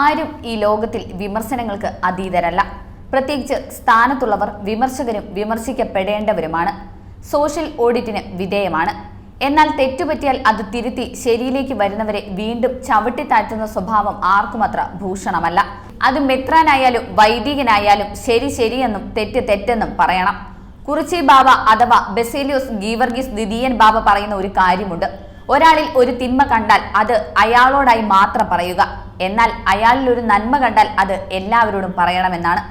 ആരും ഈ ലോകത്തിൽ വിമർശനങ്ങൾക്ക് അതീതരല്ല. പ്രത്യേകിച്ച് സ്ഥാനത്തുള്ളവർ വിമർശകരും വിമർശിക്കപ്പെടേണ്ടവരുമാണ്. സോഷ്യൽ ഓഡിറ്റിന് വിധേയമാണ്. എന്നാൽ തെറ്റുപറ്റിയാൽ അത് തിരുത്തി ശരിയിലേക്ക് വരുന്നവരെ വീണ്ടും ചവിട്ടിത്താഴ്ത്തുന്ന സ്വഭാവം ആർക്കുമത്ര ഭൂഷണമല്ല. അത് മെത്രാനായാലും വൈദികനായാലും ശരി ശരിയെന്നും തെറ്റ് തെറ്റെന്നും പറയണം. കുറിച്ചി ബാവ അഥവാ ബസേലിയോസ് ഗീവർഗീസ് ദ്വിതീയൻ ബാവ പറയുന്ന ഒരു കാര്യമുണ്ട്. ഒരാളിൽ ഒരു തിന്മ കണ്ടാൽ അത് അയാളോടായി മാത്രം പറയുക, എന്നാൽ അയാളിൽ ഒരു നന്മ കണ്ടാൽ അത് എല്ലാവരോടും പറയണമെന്നാണ്.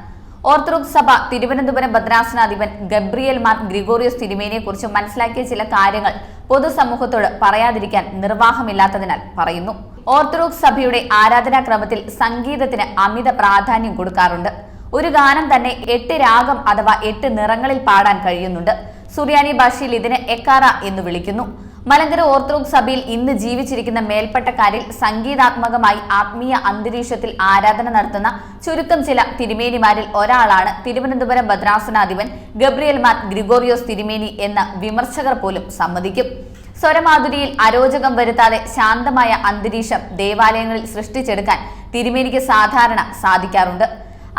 ഓർത്തഡോക്സ് സഭ തിരുവനന്തപുരം ഭദ്രാസനാധിപൻ ഗബ്രിയേൽ മാർ ഗ്രിഗോറിയോസ് തിരുമേനിയെ കുറിച്ച് മനസ്സിലാക്കിയ ചില കാര്യങ്ങൾ പൊതുസമൂഹത്തോട് പറയാതിരിക്കാൻ നിർവാഹമില്ലാത്തതിനാൽ പറയുന്നു. ഓർത്തഡോക്സ് സഭയുടെ ആരാധനാക്രമത്തിൽ സംഗീതത്തിന് അമിത പ്രാധാന്യം കൊടുക്കാറുണ്ട്. ഒരു ഗാനം തന്നെ 8 രാഗം അഥവാ 8 നിറങ്ങളിൽ പാടാൻ കഴിയുന്നുണ്ട്. സുറിയാനി ഭാഷയിൽ ഇതിനെ എക്കാറ എന്ന് വിളിക്കുന്നു. മലങ്കര ഓർത്തഡോക്സ് സഭയിൽ ഇന്ന് ജീവിച്ചിരിക്കുന്ന മേൽപ്പട്ടക്കാരിൽ സംഗീതാത്മകമായി ആത്മീയ അന്തരീക്ഷത്തിൽ ആരാധന നടത്തുന്ന ചുരുക്കം ചില തിരുമേനിമാരിൽ ഒരാളാണ് തിരുവനന്തപുരം ഭദ്രാസനാധിപൻ ഗബ്രിയേൽ മാർ ഗ്രിഗോറിയോസ് തിരുമേനി എന്ന വിമർശകർ പോലും സമ്മതിക്കും. സ്വരമാധുരിയിൽ അരോചകം വരുത്താതെ ശാന്തമായ അന്തരീക്ഷം ദേവാലയങ്ങളിൽ സൃഷ്ടിച്ചെടുക്കാൻ തിരുമേനിക്ക് സാധാരണ സാധിക്കാറുണ്ട്.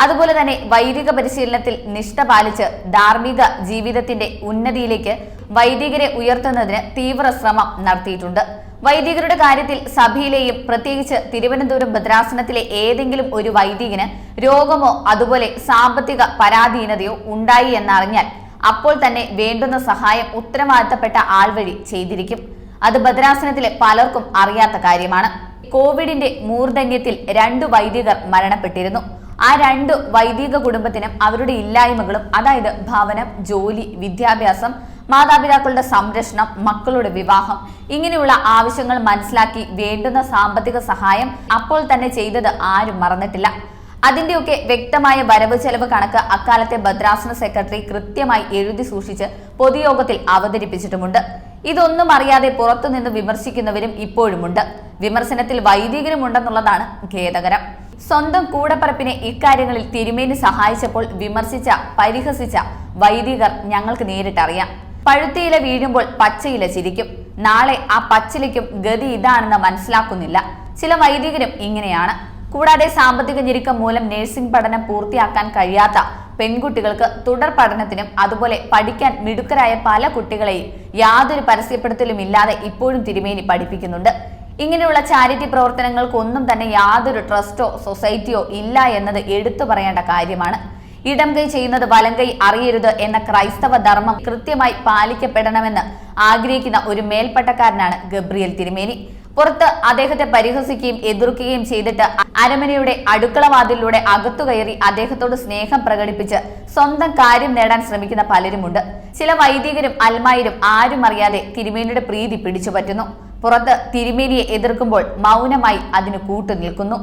അതുപോലെ തന്നെ വൈദിക പരിശീലനത്തിൽ നിഷ്ഠ പാലിച്ച് ധാർമ്മിക ജീവിതത്തിന്റെ ഉന്നതിയിലേക്ക് വൈദികരെ ഉയർത്തുന്നതിന് തീവ്ര ശ്രമം നടത്തിയിട്ടുണ്ട്. വൈദികരുടെ കാര്യത്തിൽ സഭയിലെയും പ്രത്യേകിച്ച് തിരുവനന്തപുരം ഭദ്രാസനത്തിലെ ഏതെങ്കിലും ഒരു വൈദികന് രോഗമോ അതുപോലെ സാമ്പത്തിക പരാധീനതയോ ഉണ്ടായി എന്നറിഞ്ഞാൽ അപ്പോൾ തന്നെ വേണ്ടുന്ന സഹായം ഉത്തരവാദിത്തപ്പെട്ട ആൾ വഴി ചെയ്തിരിക്കും. അത് ഭദ്രാസനത്തിലെ പലർക്കും അറിയാത്ത കാര്യമാണ്. കോവിഡിന്റെ മൂർധന്യത്തിൽ 2 വൈദികർ മരണപ്പെട്ടിരുന്നു. ആ 2 വൈദിക കുടുംബത്തിനും അവരുടെ ഇല്ലായ്മകളും, അതായത് ഭവനം, ജോലി, വിദ്യാഭ്യാസം, മാതാപിതാക്കളുടെ സംരക്ഷണം, മക്കളുടെ വിവാഹം, ഇങ്ങനെയുള്ള ആവശ്യങ്ങൾ മനസ്സിലാക്കി വേണ്ടുന്ന സാമ്പത്തിക സഹായം അപ്പോൾ തന്നെ ചെയ്തത് ആരും മറന്നിട്ടില്ല. അതിന്റെയൊക്കെ വ്യക്തമായ വരവ് ചെലവ് കണക്ക് അക്കാലത്തെ ഭദ്രാസന സെക്രട്ടറി കൃത്യമായി എഴുതി സൂക്ഷിച്ച് പൊതുയോഗത്തിൽ അവതരിപ്പിച്ചിട്ടുമുണ്ട്. ഇതൊന്നും അറിയാതെ പുറത്തുനിന്ന് വിമർശിക്കുന്നവരും ഇപ്പോഴുമുണ്ട്. വിമർശനത്തിൽ വൈദികരുമുണ്ടെന്നുള്ളതാണ് ഖേദകരം. സ്വന്തം കൂടപ്പറപ്പിനെ ഇക്കാര്യങ്ങളിൽ തിരുമേനി സഹായിച്ചപ്പോൾ വിമർശിച്ച, പരിഹസിച്ച വൈദികർ ഞങ്ങൾക്ക് നേരിട്ടറിയാം. പഴുത്തിയില വീഴുമ്പോൾ പച്ചയില ചിരിക്കും. നാളെ ആ പച്ചിലയ്ക്കും ഗതി ഇതാണെന്ന് മനസ്സിലാക്കുന്നില്ല. ചില വൈദികരും ഇങ്ങനെയാണ്. കൂടാതെ സാമ്പത്തിക ഞെരുക്കം മൂലം നഴ്സിംഗ് പഠനം പൂർത്തിയാക്കാൻ കഴിയാത്ത പെൺകുട്ടികൾക്ക് തുടർ പഠനത്തിനും അതുപോലെ പഠിക്കാൻ മിടുക്കരായ പല കുട്ടികളെയും യാതൊരു പരസ്യപ്പെടുത്തലും ഇല്ലാതെ ഇപ്പോഴും തിരുമേനി പഠിപ്പിക്കുന്നുണ്ട്. ഇങ്ങനെയുള്ള ചാരിറ്റി പ്രവർത്തനങ്ങൾക്കൊന്നും തന്നെ യാതൊരു ട്രസ്റ്റോ സൊസൈറ്റിയോ ഇല്ല എന്നത് എടുത്തു പറയേണ്ട കാര്യമാണ്. ഇടം കൈ ചെയ്യുന്നത് വലം കൈ അറിയരുത് എന്ന ക്രൈസ്തവ ധർമ്മം കൃത്യമായി പാലിക്കപ്പെടണമെന്ന് ആഗ്രഹിക്കുന്ന ഒരു മേൽപ്പട്ടക്കാരനാണ് ഗബ്രിയേൽ തിരുമേനി. പുറത്ത് അദ്ദേഹത്തെ പരിഹസിക്കുകയും എതിർക്കുകയും ചെയ്തിട്ട് അരമനയുടെ അടുക്കളവാതിലൂടെ അകത്തുകയറി അദ്ദേഹത്തോട് സ്നേഹം പ്രകടിപ്പിച്ച് സ്വന്തം കാര്യം നേടാൻ ശ്രമിക്കുന്ന പലരുമുണ്ട്. ചില വൈദികരും അൽമായരും ആരും അറിയാതെ തിരുമേനിയുടെ പ്രീതി പിടിച്ചുപറ്റുന്നു. പുറത്ത് തിരുമേനിയെ എതിർക്കുമ്പോൾ മൗനമായി അതിന് കൂട്ടുനിൽക്കുന്നു.